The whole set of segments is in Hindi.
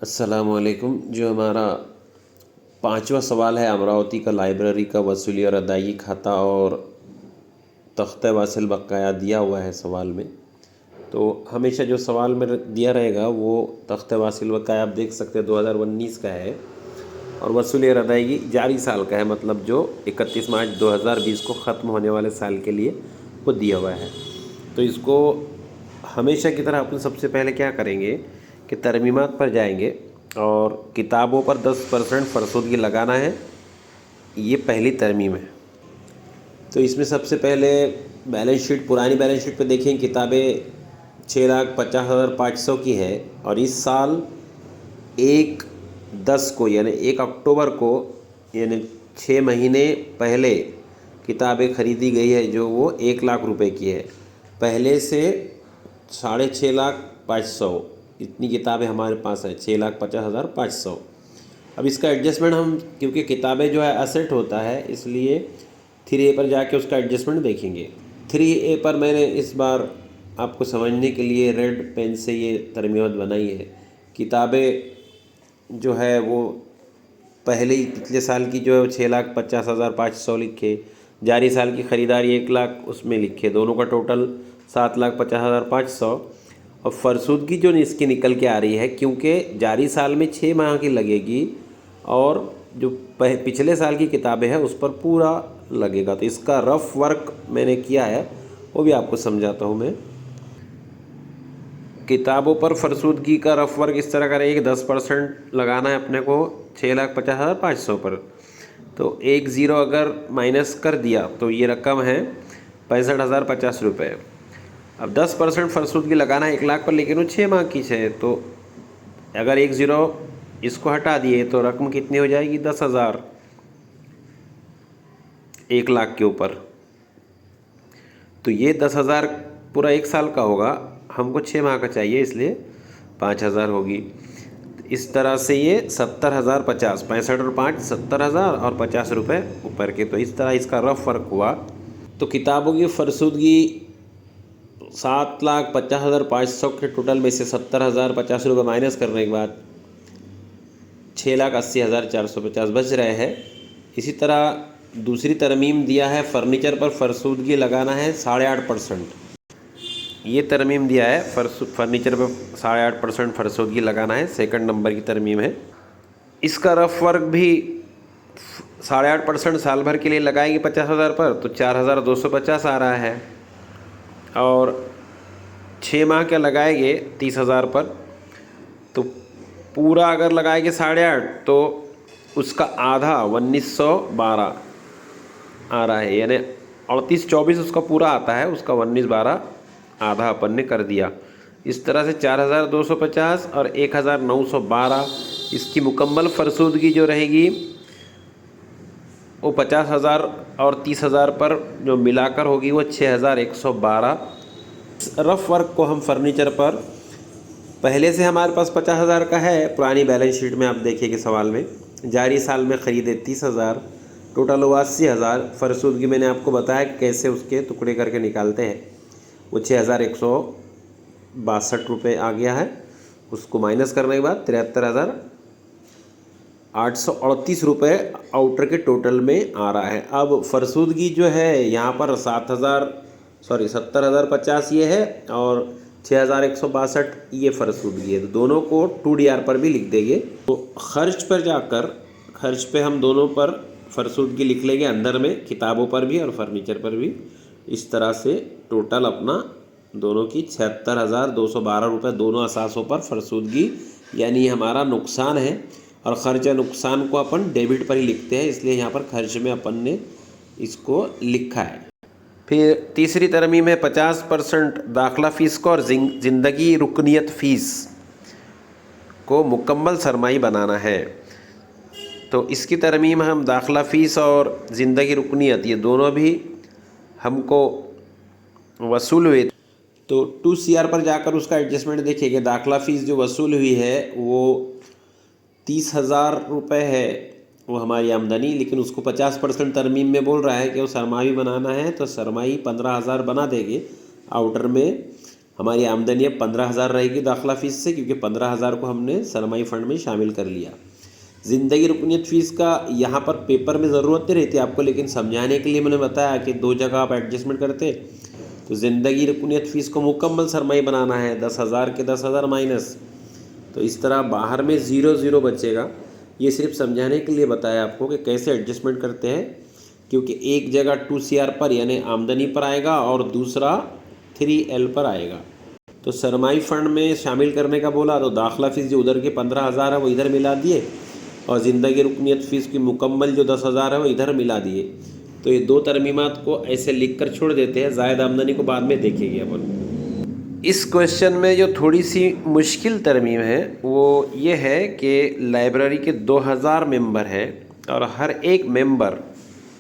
अस्सलामुअलैकुम। जो हमारा पांचवा सवाल है अमरावती का लाइब्रेरी का वसूली और अदायगी खाता और तख्ते वासिल बकाया दिया हुआ है सवाल में। तो हमेशा जो सवाल में दिया रहेगा वो तख्ते वासिल बकाया आप देख सकते हैं 2019 का है और वसूली और अदायगी जारी साल का है, मतलब जो 31 मार्च 2020 को ख़त्म होने वाले साल के लिए वो दिया हुआ है। तो इसको हमेशा की तरह अपन सबसे पहले क्या करेंगे कि तरमीमात पर जाएंगे और किताबों पर 10% फ़रसूदगी लगाना है। ये पहली तरमीम है। तो इसमें सबसे पहले बैलेंस शीट, पुरानी बैलेंस शीट पे देखें, किताबें 6,50,500 की है और इस साल 1/10 को यानी 1 अक्टूबर को यानी 6 महीने पहले किताबें ख़रीदी गई है जो वो 1 लाख रुपए की है। पहले से 6,50,500 इतनी किताबें हमारे पास है, 6,50,500। अब इसका एडजस्टमेंट हम, क्योंकि किताबें जो है असेट होता है, इसलिए 3A पर जाके उसका एडजस्टमेंट देखेंगे। 3A पर मैंने इस बार आपको समझने के लिए रेड पेन से ये तरमीमत बनाई है। किताबें जो है वो पहले ही पिछले साल की जो है 6,50,500 लिखे, जारी साल की ख़रीदारी 1 लाख उसमें लिखे, दोनों का टोटल 7,50,500। और फ़रसूदगी जो इसकी निकल के आ रही है, क्योंकि जारी साल में 6 माह की लगेगी और जो पिछले साल की किताबें हैं उस पर पूरा लगेगा। तो इसका रफ़ वर्क मैंने किया है, वो भी आपको समझाता हूँ मैं। किताबों पर फ़रसूदगी का रफ़ वर्क इस तरह का रहेगा कि 10% लगाना है अपने को 6,50,500 पर। तो 10 अगर माइनस कर दिया तो ये रकम है 65,050 रुपये। अब 10% फ़रसूदगी लगाना है 1 लाख पर, लेकिन वो 6 माह की है। तो अगर 10 इसको हटा दिए तो रकम कितनी हो जाएगी? 10,000 1 लाख के ऊपर। तो ये 10,000 पूरा 1 साल का होगा, हमको 6 माह का चाहिए इसलिए 5,000 होगी। इस तरह से ये 70,050, 65 और 5 70,000 और 50 रुपये ऊपर के। तो इस तरह इसका रफ वर्क हुआ। तो किताबों की फ़रसूदगी 7,50,500 के टोटल में से 70,050 रुपये माइनस करने के बाद 6,80,450 बच रहे हैं। इसी तरह दूसरी तरमीम दिया है, फ़र्नीचर पर फ़रसूदगी लगाना है 8.5%। ये तरमीम दिया है फर्नीचर पर 8.5% फ़रसूदगी लगाना है, सेकंड नंबर की तरमीम है। इसका रफ वर्क भी 8.5% साल भर के लिए लगाएंगे 50,000 पर, तो 4,250 आ रहा है। और 6 माह का लगाएंगे 30,000 पर, तो पूरा अगर लगाएंगे 8.5 तो उसका आधा 1,912 आ रहा है, यानी 38-24 उसका पूरा आता है, उसका 19-12 आधा अपन ने कर दिया। इस तरह से 4,250 और 1,912 इसकी मुकम्मल फ़रसूदगी जो रहेगी वो 50,000 और 30,000 पर जो मिलाकर होगी वो 6,112। रफ़ वर्क को हम फर्नीचर पर पहले से हमारे पास 50,000 का है, पुरानी बैलेंस शीट में आप देखिए सवाल में जारी साल में ख़रीदे 30,000, टोटल हुआ 80,000। फ़रसूदगी मैंने आपको बताया कि कैसे उसके टुकड़े करके निकालते हैं। वो 6,162 रुपये आ गया है। उसको माइनस करने के बाद 73,838 रुपये आउटर के टोटल में आ रहा है। अब फ़रसूदगी जो है यहाँ पर 70,050 ये है और 6,162 ये फ़रसूदगी है। तो दोनों को 2DR पर भी लिख देंगे। तो ख़र्च पर जाकर ख़र्च पे हम दोनों पर फ़रसूदगी लिख लेंगे, अंदर में किताबों पर भी और फर्नीचर पर भी। इस तरह से टोटल अपना दोनों की 76,212 रुपये दोनों असासों पर फ़रसूदगी, यानी हमारा नुकसान है। और ख़र्च या नुकसान को अपन डेबिट पर ही लिखते हैं, इसलिए यहाँ पर खर्च में अपन ने इसको लिखा है। फिर तीसरी तरमीम है 50% दाखिला फ़ीस को और ज़िंदगी रुकनियत फ़ीस को मुकम्मल सरमाई बनाना है। तो इसकी तरमीम हम दाखिला फ़ीस और ज़िंदगी रुकनियत ये दोनों भी हमको वसूल हुए। तो 2CR पर जाकर उसका एडजस्टमेंट देखिए। दाखिला फ़ीस जो वसूल हुई है वो 30,000 रुपये है, वो हमारी आमदनी, लेकिन उसको 50% तरमीम में बोल रहा है कि वो सरमाई बनाना है, तो सरमाई 15,000 बना देंगे आउटर में। हमारी आमदनी अब 15,000 रहेगी दाखिला फ़ीस से, क्योंकि 15,000 को हमने सरमाई फ़ंड में शामिल कर लिया। ज़िंदगी रुकनीत फ़ीस का यहाँ पर पेपर में ज़रूरत नहीं रहती आपको, लेकिन समझाने के लिए मैंने बताया कि 2 जगह आप एडजस्टमेंट करते। तो ज़िंदगी रुकनीत फ़ीस को मुकम्मल सरमाई बनाना है, 10,000 के 10,000 माइनस, तो इस तरह बाहर में 0 बचेगा। ये सिर्फ समझाने के लिए बताया आपको कि कैसे एडजस्टमेंट करते हैं, क्योंकि एक जगह 2 CR पर यानी आमदनी पर आएगा और दूसरा 3L पर आएगा। तो सरमाई फ़ंड में शामिल करने का बोला तो दाखिला फ़ीस जो उधर के 15,000 है वो इधर मिला दिए, और ज़िंदगी रुकनीत फ़ीस की मुकम्मल जो 10,000 है वो इधर मिला दिए। तो ये 2 तरमीमात को ऐसे लिख कर छोड़ देते हैं, ज़ायद आमदनी को बाद में देखेंगे अपन। इस क्वेश्चन में जो थोड़ी सी मुश्किल तरमीम है वो ये है कि लाइब्रेरी के 2000 मेंबर हैं और हर एक मेंबर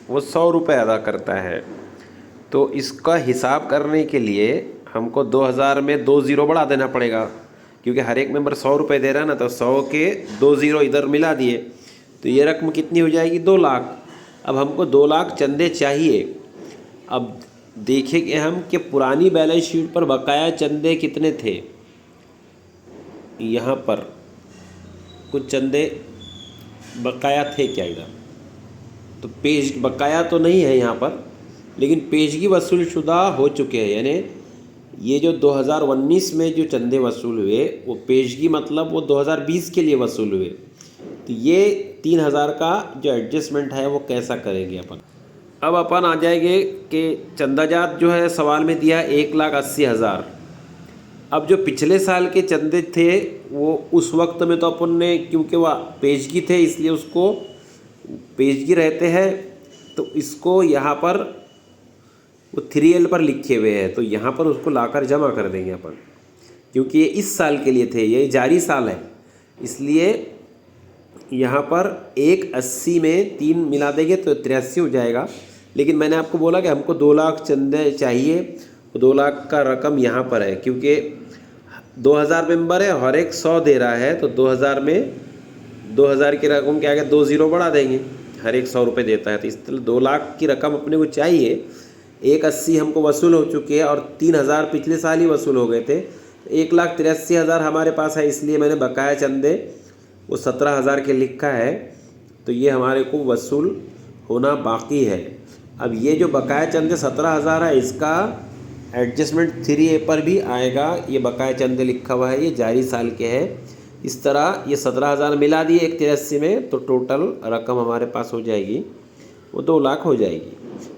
वो 100 रुपये अदा करता है। तो इसका हिसाब करने के लिए हमको 2000 में 2 ज़ीरो बढ़ा देना पड़ेगा, क्योंकि हर एक मेंबर 100 रुपये दे रहा है ना, तो 100 के 2 ज़ीरो इधर मिला दिए तो ये रकम कितनी हो जाएगी, 2 लाख। अब हमको 2 लाख चंदे चाहिए। अब देखेंगे हम कि पुरानी बैलेंस शीट पर बकाया चंदे कितने थे। यहाँ पर कुछ चंदे बकाया थे क्या इधर, तो पेश बकाया तो नहीं है यहाँ पर, लेकिन पेशगी वसूल शुदा हो चुके हैं। यानी ये जो 2019 में जो चंदे वसूल हुए वो पेशगी मतलब वो 2020 के लिए वसूल हुए। तो ये 3,000 का जो एडजस्टमेंट है वो कैसा करेंगे अपन। अब अपन आ जाएंगे कि चंदाजात जो है सवाल में दिया 1,80,000। अब जो पिछले साल के चंदे थे वो उस वक्त में तो अपन ने, क्योंकि वह पेशगी थे इसलिए उसको पेशगी रहते हैं, तो इसको यहाँ पर वो 3L पर लिखे हुए हैं, तो यहाँ पर उसको लाकर जमा कर देंगे अपन, क्योंकि ये इस साल के लिए थे, ये जारी साल है, इसलिए यहाँ पर 1,80 में 3 मिला देंगे तो 83 हो जाएगा। लेकिन मैंने आपको बोला कि हमको 2 लाख चंदे चाहिए, 2 लाख का रकम यहाँ पर है, क्योंकि 2000 मेंबर है, हर एक 100 दे रहा है, तो 2000 में 2000 की रकम के आगे 2 ज़ीरो बढ़ा देंगे, हर एक 100 रुपये देता है, तो इस तरह 2 लाख की रकम अपने को चाहिए। 1,80 हमको वसूल हो चुके हैं और 3,000 पिछले साल ही वसूल हो गए थे, 1,83,000 हमारे पास है, इसलिए मैंने बकाया चंदे वो 17,000 के लिखा है, तो ये हमारे को वसूल होना बाकी है। अब ये जो बकाया चंदे 17,000 है इसका एडजस्टमेंट 3A पर भी आएगा। ये बकाया चंदे लिखा हुआ है, ये जारी साल के हैं। इस तरह ये 17,000 मिला दिए 1,83 में, तो टोटल रकम हमारे पास हो जाएगी वो 2 लाख हो जाएगी।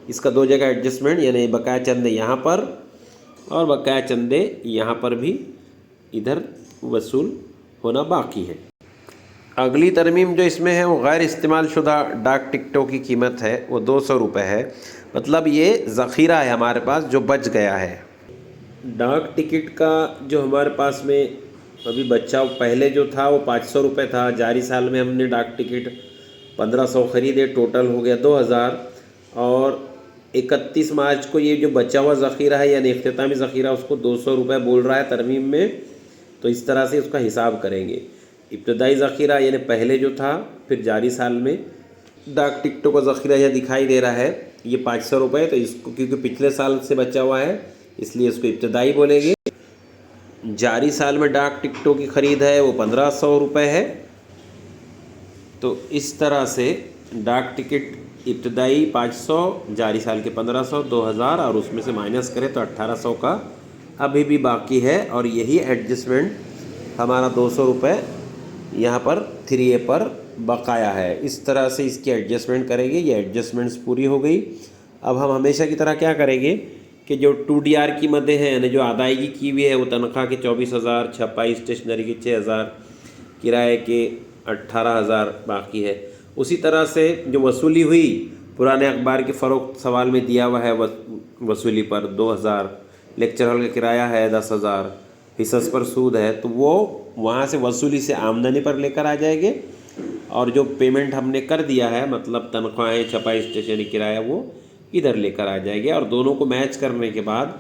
इसका 2 जगह एडजस्टमेंट, यानी बकाया चंदे यहाँ पर और बकाया चंदे यहाँ पर भी इधर वसूल होना बाकी है। अगली तरमीम जो इसमें है वो गैर इस्तेमाल शुदा डाक टिकटों की कीमत है वो 200 रुपये है। मतलब ये ज़ख़ीरा है हमारे पास जो बच गया है। डाक टिकट का जो हमारे पास में अभी बच्चा पहले जो था वो 500 रुपये था, जारी साल में हमने डाक टिकट 1500 ख़रीदे, टोटल हो गया 2000। और 31 मार्च को ये जो बचा हुआ ज़ख़ीरा है यानी इख्तितामी ज़ख़ीरा उसको 200 रुपये बोल रहा है तरमीम में, तो इस तरह से उसका हिसाब करेंगे। इब्तदाई ज़ख़ीरा यानी पहले जो था, फिर जारी साल में डाक टिकटों का ज़ख़ीरा यह दिखाई दे रहा है ये 500 रुपये, तो इसको क्योंकि पिछले साल से बचा हुआ है इसलिए इसको इब्तदाई बोलेंगे। जारी साल में डाक टिकटों की ख़रीद है वो 1500 रुपये है। तो इस तरह से डाक टिकट इब्तदाई 500, जारी साल के 1500, 2000 और उसमें से माइनस करें तो 1800 का अभी भी बाकी है। और यही एडजस्टमेंट हमारा 200 रुपये यहाँ पर 3A पर बकाया है। इस तरह से इसकी एडजस्टमेंट करेंगे। ये एडजस्टमेंट्स पूरी हो गई। अब हम हमेशा की तरह क्या करेंगे कि जो 2DR की मदें हैं यानी जो अदायगी की हुई है वो तनख्वाह के 24,000, छपाई स्टेशनरी के 6,000, किराए के 18,000 बाकी है। उसी तरह से जो वसूली हुई पुराने अखबार के फ़रोख्त सवाल में दिया हुआ है वसूली पर 2,000, लेक्चर हॉल का किराया है 10,000, हिस्स पर सूद है, तो वो वहाँ से वसूली से आमदनी पर लेकर आ जाएंगे। और जो पेमेंट हमने कर दिया है मतलब तनख्वाहें, छपाई स्टेशनरी, किराया, वो इधर लेकर आ जाएंगे। और दोनों को मैच करने के बाद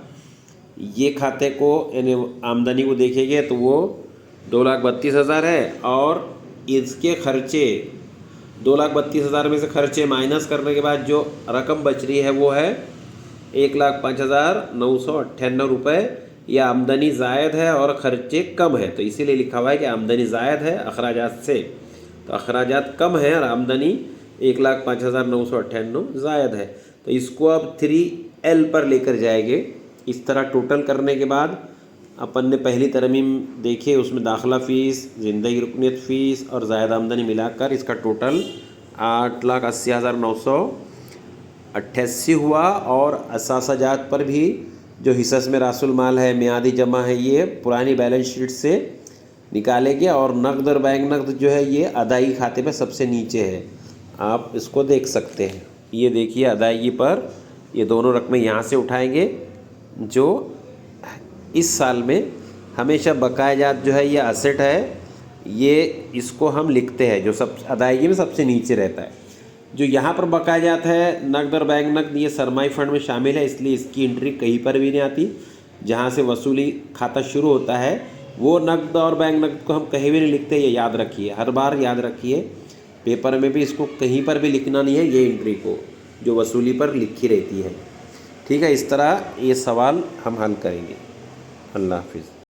ये खाते को यानी आमदनी को देखेंगे तो वो 2,32,000 है और इसके खर्चे 2,32,000 में से खर्चे माइनस करने के बाद जो रकम बच रही है वो है 1,05,998 रुपये। ये आमदनी ज़ायद है और ख़र्चे कम है, तो इसीलिए लिखा हुआ है कि आमदनी ज़ायद है अखराजात से, तो अखराजात कम है और आमदनी 1,05,998 ज़ायद है। तो इसको अब 3L पर लेकर जाएंगे। इस तरह टोटल करने के बाद अपन ने पहली तरमीम देखी, उसमें दाखिला फ़ीस, ज़िंदगी रुकनीत फ़ीस और ज़ायद आमदनी मिलाकर इसका टोटल 8,80,988 हुआ। और असासाजात पर भी जो हिस्स में रासुल माल है, मियादी जमा है, ये पुरानी बैलेंस शीट से निकालेंगे। और नकद और बैंक नकद जो है ये अदायगी खाते पे सबसे नीचे है, आप इसको देख सकते हैं। ये देखिए अदायगी पर ये दोनों रकमें यहाँ से उठाएंगे। जो इस साल में हमेशा बकायाजात जो है ये असेट है, ये इसको हम लिखते हैं जो सब अदायगी में सबसे नीचे रहता है। जो यहाँ पर बकायाजात है नकद और बैंक नकद, ये सरमाई फ़ंड में शामिल है, इसलिए इसकी एंट्री कहीं पर भी नहीं आती। जहाँ से वसूली खाता शुरू होता है वो नकद और बैंक नकद को हम कहीं भी नहीं लिखते, ये याद रखिए, हर बार याद रखिए। पेपर में भी इसको कहीं पर भी लिखना नहीं है, ये एंट्री को जो वसूली पर लिखी रहती है। ठीक है, इस तरह ये सवाल हम हल करेंगे। अल्लाह हाफिज़।